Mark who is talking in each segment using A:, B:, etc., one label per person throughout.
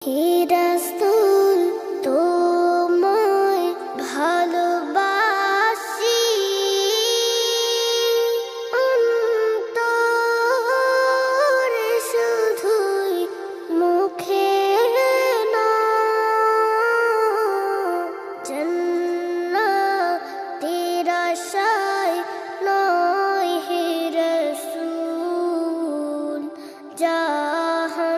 A: হে রাসূল তোমায় ভালোবাসি অন্তরে শুধুই মুখে না জান্নাতের আশায় নয় হে রাসূল জাহান্নাম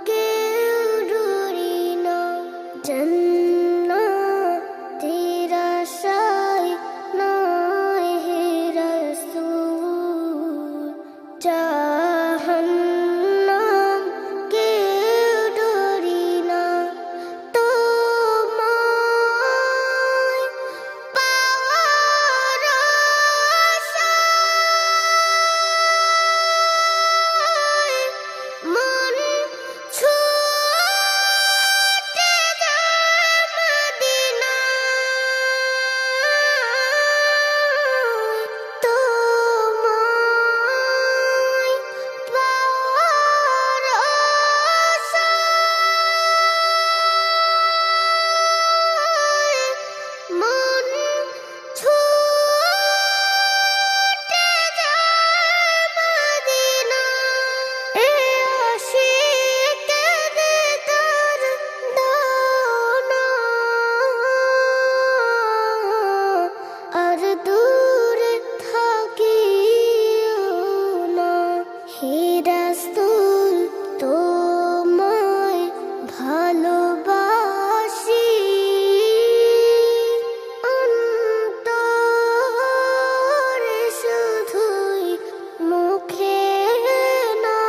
A: কেউ ডরি না জান্নাতের আশায় নয় হে রাসূল জাহান্নাম কেউ ডরি না তোমায় পাওয়ার আশায় মন ছুটে যায় মদিনায় তোমায় পাওয়ার আশায় মন ছুটে যায় মদিনায় এ আশিকের দিদার দাও না আর দূরে থাকিও না হে রাসূল তোমায় ভালোবাসি অন্তরে শুধুই মুখে না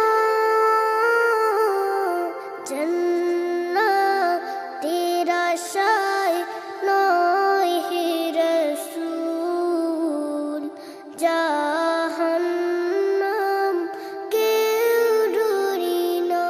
A: জান্নাতের আশায় নয় হে রাসূল জাহান্নাম কেউ ডরি না